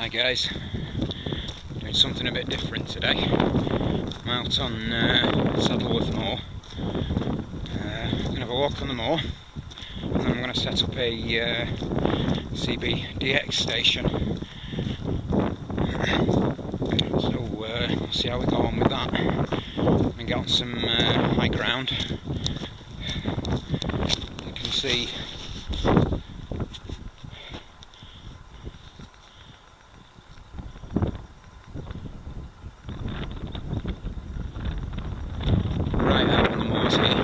Hi guys, doing something a bit different today. I'm out on Saddleworth moor. I'm going to have a walk on the moor and then I'm going to set up a CBDX station. So we'll see how we go on with that and get on some high ground. You can see right out on the moors here.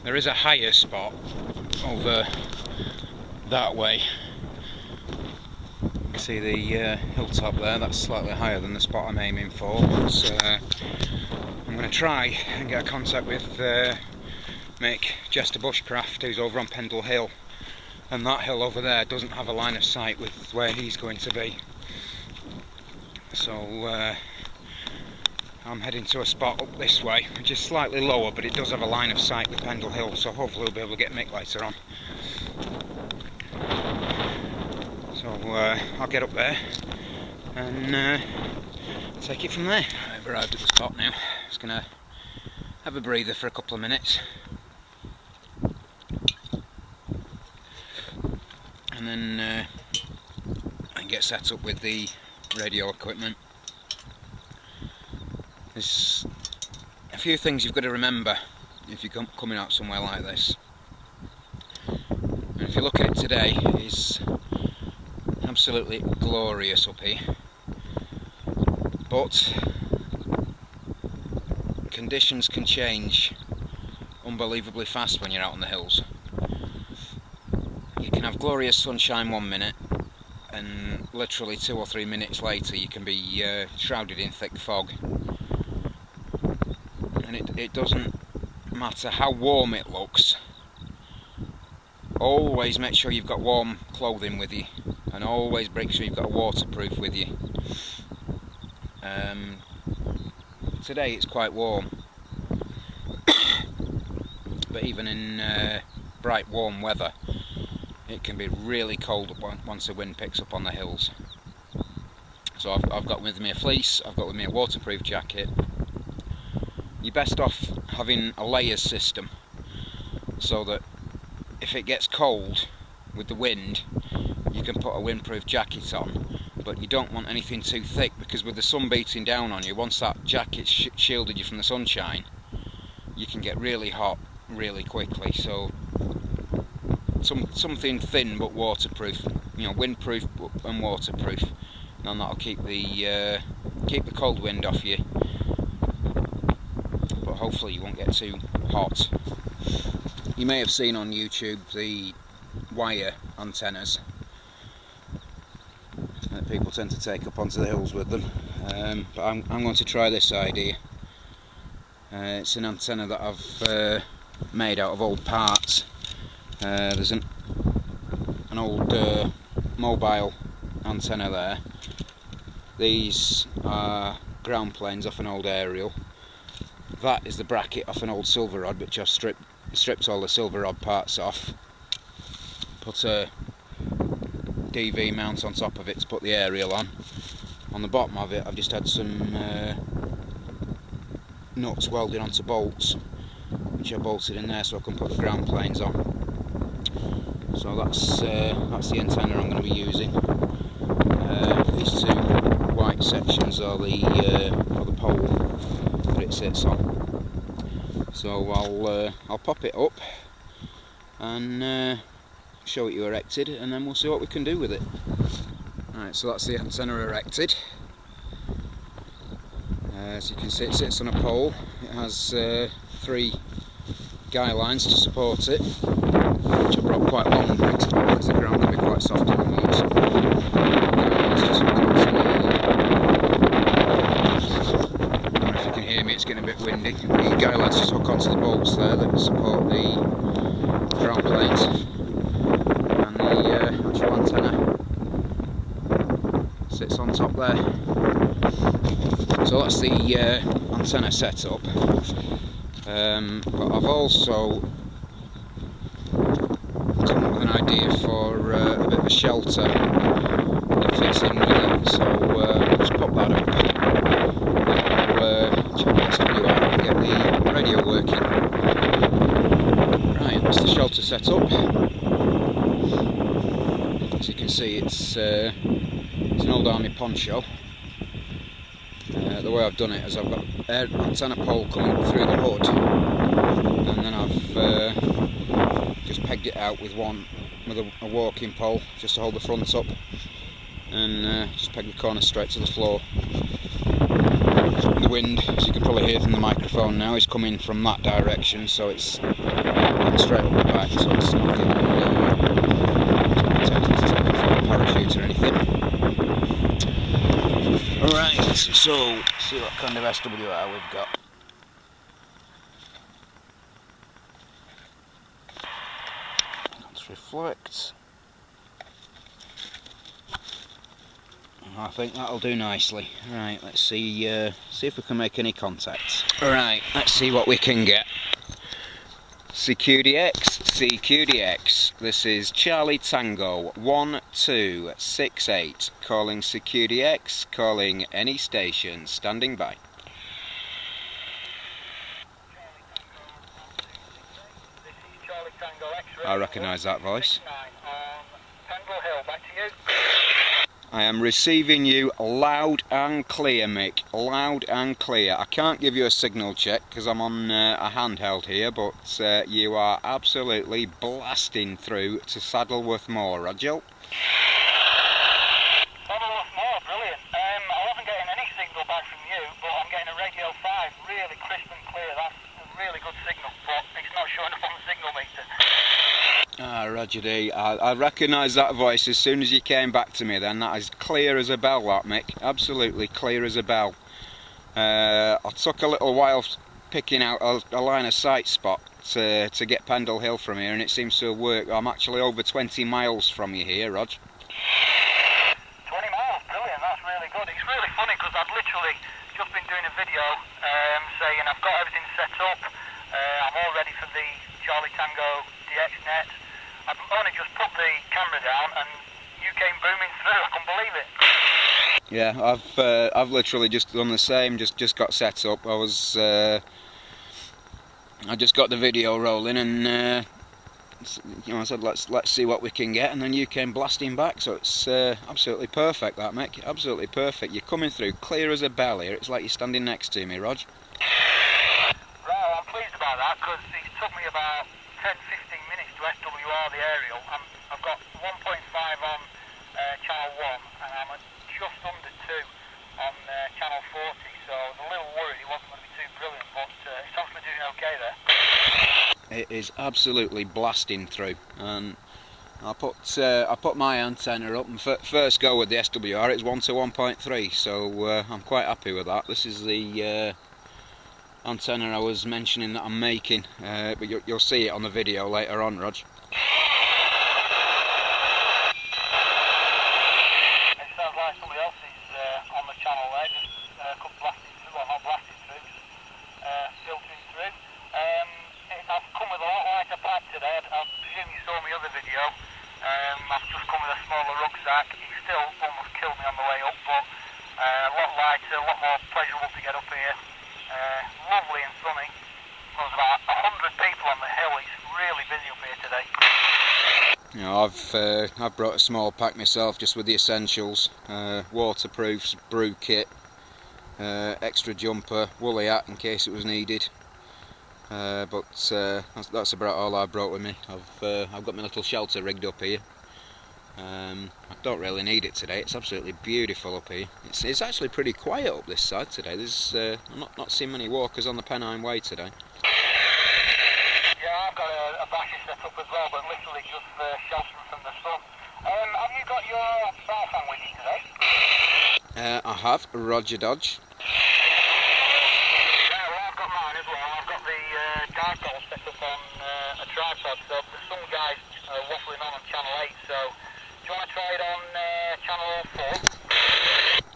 There is a higher spot over that way. You can see the hilltop there, that's slightly higher than the spot I'm aiming for. But, I'm going to try and get a contact with Mick Jester Bushcraft, who's over on Pendle Hill, and that hill over there doesn't have a line of sight with where he's going to be. So I'm heading to a spot up this way, which is slightly lower, but it does have a line of sight with Pendle Hill, so hopefully we'll be able to get Mick later on. So I'll get up there and take it from there. I've arrived at the spot now. Just going to have a breather for a couple of minutes and then get set up with the radio equipment. There's a few things you've got to remember if you're coming out somewhere like this. And if you look at it today, it's absolutely glorious up here. But conditions can change unbelievably fast when you're out on the hills. You can have glorious sunshine 1 minute, and literally 2 or 3 minutes later you can be shrouded in thick fog. And it doesn't matter how warm it looks, always make sure you've got warm clothing with you, and always make sure you've got a waterproof with you. Today it's quite warm, but even in bright warm weather it can be really cold once the wind picks up on the hills. So I've got with me a fleece, I've got with me a waterproof jacket. You're best off having a layers system, so that if it gets cold with the wind you can put a windproof jacket on, but you don't want anything too thick, because with the sun beating down on you, once that jacket's shielded you from the sunshine, you can get really hot really quickly. So something thin but waterproof, you know, windproof and waterproof, and that'll keep the cold wind off you, but hopefully you won't get too hot. You may have seen on YouTube the wire antennas that people tend to take up onto the hills with them, but I'm going to try this idea. It's an antenna that I've made out of old parts. There's an old mobile antenna there. These are ground planes off an old aerial. That is the bracket off an old silver rod, which I've stripped all the silver rod parts off. Put a DV mount on top of it to put the aerial on. On the bottom of it I've just had some nuts welded onto bolts, which I bolted in there so I can put the ground planes on. So that's the antenna I'm going to be using. These two white sections are the pole that it sits on. So I'll pop it up and show it you erected, and then we'll see what we can do with it. Alright, so that's the antenna erected. As you can see, it sits on a pole. It has 3 guy lines to support it, which I brought quite long because the ground can be quite soft in the moors. I don't know if you can hear me, it's getting a bit windy. The guy lines just hook onto the bolts there that support the ground planes, and the actual antenna sits on top there. So that's the antenna setup. But I've also come up with an idea for a bit of a shelter that fits in with it. So let's pop that up. I'll check the SW out and get the radio working. Right, that's the shelter setup. As you can see, it's an old army poncho. The way I've done it is I've got an antenna pole coming through the hood, and then I've just pegged it out with a walking pole just to hold the front up, and just pegged the corner straight to the floor. The wind, as you can probably hear from the microphone now, is coming from that direction, so it's going straight up the back, so it's not getting tempted to take off a parachute or anything. Alright, so see what kind of SWR we've got. Let's reflect. I think that'll do nicely. Right, let's see if we can make any contact. Alright, let's see what we can get. CQDX, this is Charlie Tango 1268, calling CQDX, calling any station, standing by. I recognise that voice. I am receiving you loud and clear, Mick. Loud and clear. I can't give you a signal check because I'm on a handheld here, but you are absolutely blasting through to Saddleworth Moor, Roger. Saddleworth Moor, brilliant. I wasn't getting any signal back from you, but I'm getting a radio 5, really crisp and clear. That's a really good signal, but it's not showing up on the signal meter. Ah, Roger D. I recognise that voice as soon as you came back to me then. That is clear as a bell, that, Mick. Absolutely clear as a bell. I took a little while picking out a line of sight spot to get Pendle Hill from here, and it seems to have worked. I'm actually over 20 miles from you here, Rog. 20 miles, brilliant. That's really good. It's really funny because I've literally just been doing a video saying I've got everything set up. I'm all ready for the Charlie Tango DX net. I've only just put the camera down and you came booming through. I couldn't believe it. Yeah, I've literally just done the same. Just got set up. I just got the video rolling, and I said let's see what we can get, and then you came blasting back. So it's absolutely perfect, that, Mick. Absolutely perfect. You're coming through clear as a bell here. It's like you're standing next to me, Rog. Right, I'm pleased about that because it took me about 10-15 minutes to SWR the aerial. I've got 1.5 on channel 1 and I'm at just under 2 on channel 40, so I was a little worried it wasn't going to be too brilliant, but it's actually doing okay there. It is absolutely blasting through, and I put my antenna up, and first go with the SWR it's 1 to 1.3, so I'm quite happy with that. This is the antenna I was mentioning that I'm making, but you'll see it on the video later on, Rog. It sounds like somebody else is on the channel there, just come blasting through, or not blasting through, just filtering through. I've come with a lot lighter pack today. I presume you saw my other video. I've just come with a smaller rucksack. It still almost killed me on the way up, but a lot lighter, a lot more pleasurable to get up here. Lovely and sunny. There's about 100 people on the hill. It's really busy up here today. You know, I've brought a small pack myself, just with the essentials: waterproofs, brew kit, extra jumper, woolly hat in case it was needed. But that's about all I brought with me. I've got my little shelter rigged up here. I don't really need it today. It's absolutely beautiful up here. It's actually pretty quiet up this side today. There's I'm not seeing many walkers on the Pennine Way today. Yeah, I've got a battery set up as well, but literally just sheltering from the sun. Have you got your cell phone with you today? I have, Roger Dodge. Yeah, well, I've got mine as well. I've got the dipole set up on a tripod, so there's some guys waffling on channel 8, so do you want to try it on channel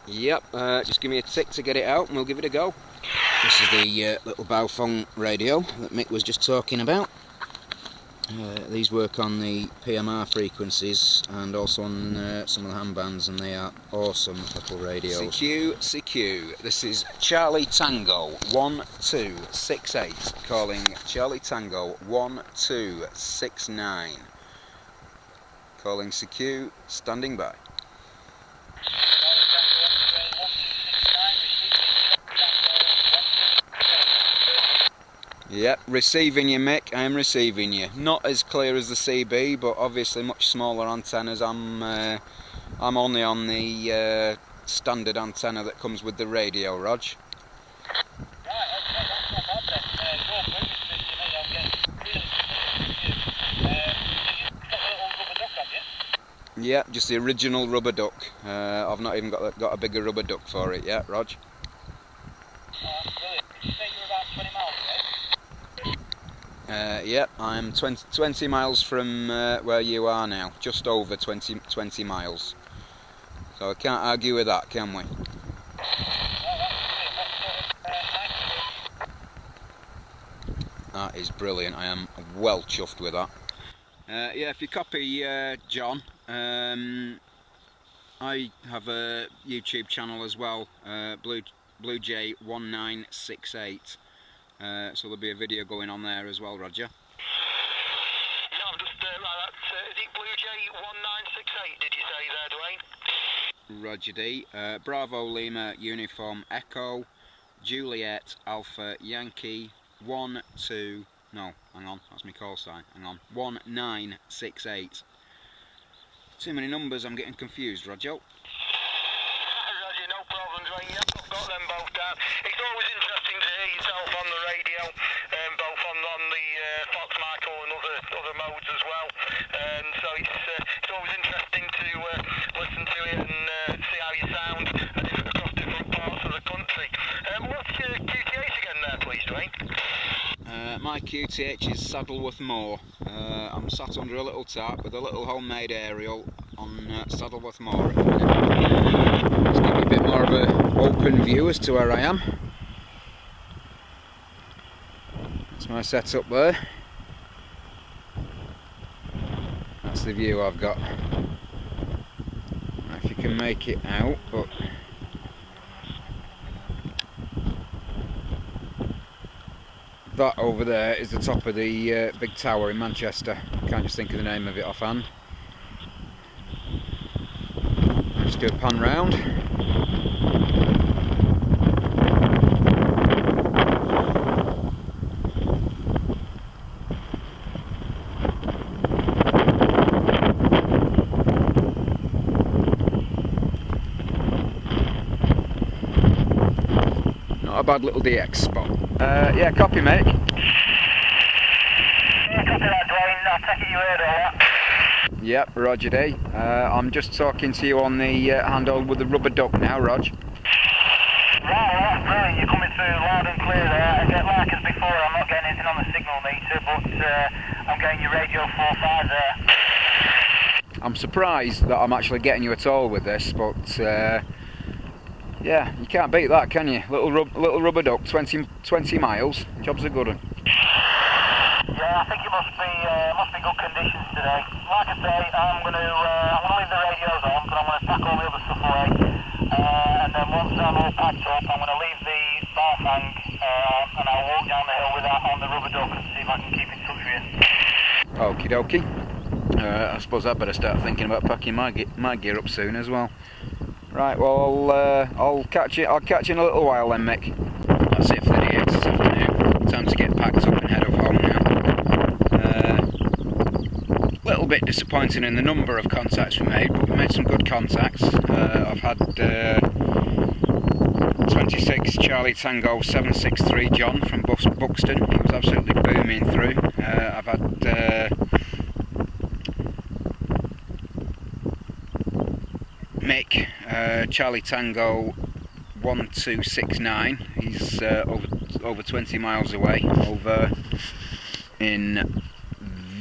4? Yep, just give me a tick to get it out and we'll give it a go. This is the little Baofeng radio that Mick was just talking about. These work on the PMR frequencies and also on some of the handbands, and they are awesome little radios. CQ, this is Charlie Tango 1268, calling Charlie Tango 1269. Calling CQ, standing by. Yep, receiving you, Mick. I am receiving you. Not as clear as the CB, but obviously much smaller antennas. I'm only on the standard antenna that comes with the radio, Rog. Yeah, just the original rubber duck. I've not even got a bigger rubber duck for it yet, Rog. Yep, I'm 20 miles from where you are now, just over 20 miles. So I can't argue with that, can we? That is brilliant, I am well chuffed with that. Yeah, if you copy John, I have a YouTube channel as well, BlueJ1968. So there'll be a video going on there as well, Roger. Yeah, I'm just right. Is it BlueJ1968? Did you say there, Dwayne? Roger D. Bravo Lima Uniform Echo Juliet Alpha Yankee 1 2. No, hang on, that's my call sign. Hang on, 1968. Too many numbers. I'm getting confused, Roger. Roger, no problem, Dwayne. Yep, I've got them both down. It's always interesting to hear yourself on the radio, both on the Fox Michael and other modes as well. So it's always interesting to listen to it and see how you sound across different parts of the country. What's your QTH again there, please, Dwayne? My QTH is Saddleworth Moor. I'm sat under a little tarp with a little homemade aerial on Saddleworth Moor at the minute. Let's give you a bit more of an open view as to where I am. That's my setup there. That's the view I've got. If you can make it out, but that over there is the top of the big tower in Manchester. Can't just think of the name of it offhand. Let's do a pan round. Not a bad little DX spot. Yeah, copy, mate. Yeah, copy that, Dwayne. I take it you heard all that. Yep, Roger D. I'm just talking to you on the handheld with the rubber duck now, Rog. Right, well, that's brilliant. You're coming through loud and clear there. Again, like as before, I'm not getting anything on the signal meter, but I'm getting your radio 4.5 there. I'm surprised that I'm actually getting you at all with this, but yeah, you can't beat that, can you? Little rubber duck, 20 miles. Job's a good one. Yeah, I think it must be good conditions today. Like I say, I'm gonna leave the radios on, but I'm gonna pack all the other stuff away. And then once I'm all packed up, I'm gonna leave the Baofeng and I'll walk down the hill with that on the rubber duck and see if I can keep in touch with you. Okie dokie. I suppose I'd better start thinking about packing my gear up soon as well. Right, well, I'll catch you in a little while then, Mick. That's it for the DX this afternoon. Time to get packed up and head off home now. Little bit disappointing in the number of contacts we made, but we made some good contacts. I've had 26 Charlie Tango 763 John from Buxton. He was absolutely booming through. I've had Mick, Charlie Tango 1269. He's over 20 miles away, over in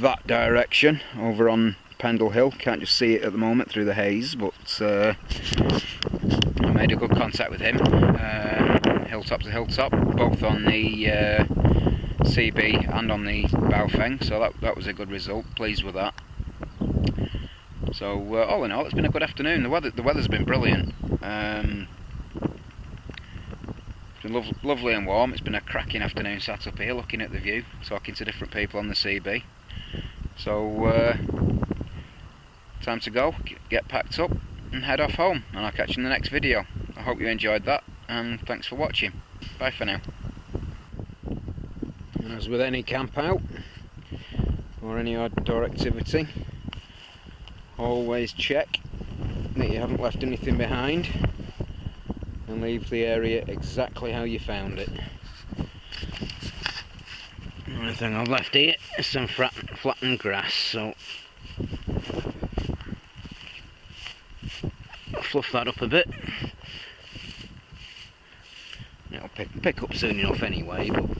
that direction, over on Pendle Hill. Can't just see it at the moment through the haze, but I made a good contact with him, hilltop to hilltop, both on the CB and on the Baofeng, so that was a good result. Pleased with that. So all in all, it's been a good afternoon. The weather's been brilliant. It's been lovely and warm. It's been a cracking afternoon sat up here looking at the view, talking to different people on the CB. So time to go, get packed up and head off home, and I'll catch you in the next video. I hope you enjoyed that, and thanks for watching. Bye for now. And as with any camp out or any outdoor activity, always check that you haven't left anything behind and leave the area exactly how you found it. The only thing I've left here is some flattened grass, so I'll fluff that up a bit. It'll pick up soon enough anyway, but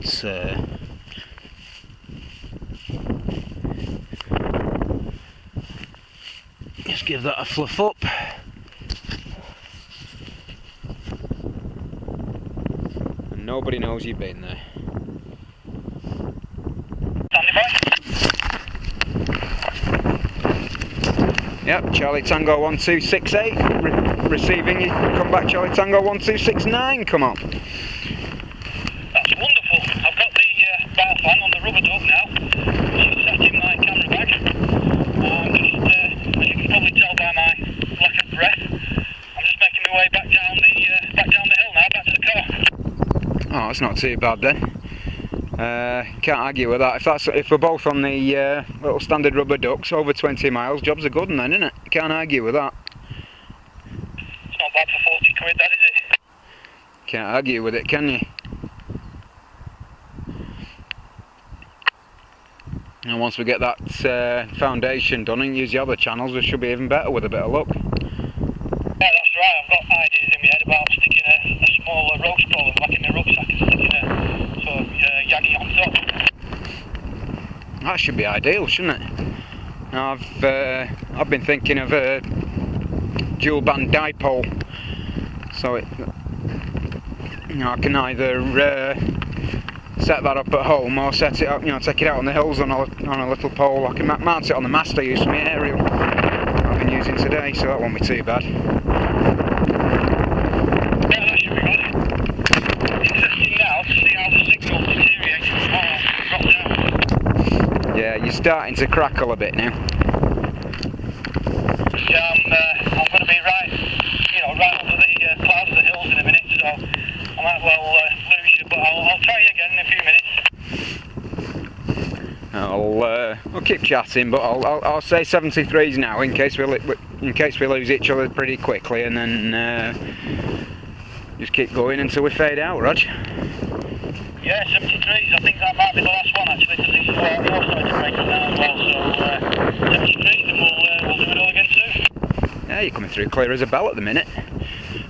just give that a fluff up. And nobody knows you've been there. Yep, Charlie Tango 1268, receiving you. Come back, Charlie Tango 1269, come on. That's wonderful. I've got the Baofeng on the rubber duck now. She's sat in my camera bag. As you can probably tell by my lack of breath, I'm just making my way back down the hill now, back to the car. Oh, that's not too bad then. Can't argue with that. If we're both on the little standard rubber ducks, over 20 miles, job's a good one then, isn't it? Can't argue with that. It's not bad for 40 quid, that is it? Can't argue with it, can you? And once we get that foundation done and use the other channels, we should be even better with a bit of luck. Yeah, that's right. I've got ideas in my head about sticking a smaller roast ball back in my rucksack and sticking a sort of Yagi on top. That should be ideal, shouldn't it? Now, I've been thinking of a dual band dipole, so I can either set that up at home or set it up, take it out on the hills on a little pole. I can mount it on the mast I use for my aerial I've been using today, so that won't be too bad. Yeah, that should be good. Interesting now to see how the signal deteriorates before it drops down. Yeah, you're starting to crackle a bit now. Yeah, I'm going to be right under the clouds of the hills in a minute, so I might well lose you, but I'll try you again in a few minutes. I'll keep chatting, but I'll say 73s now in case we lose each other pretty quickly, and then just keep going until we fade out, Rog. Yeah, 73s. I think that might be the last one actually, because you're starting to break it now as well. So 73s, and we'll do it all again soon. Yeah, you're coming through clear as a bell at the minute.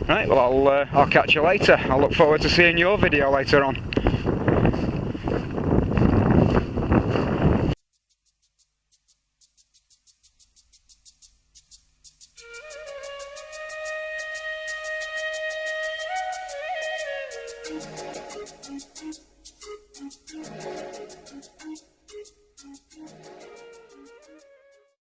Right, well I'll catch you later. I look forward to seeing your video later on.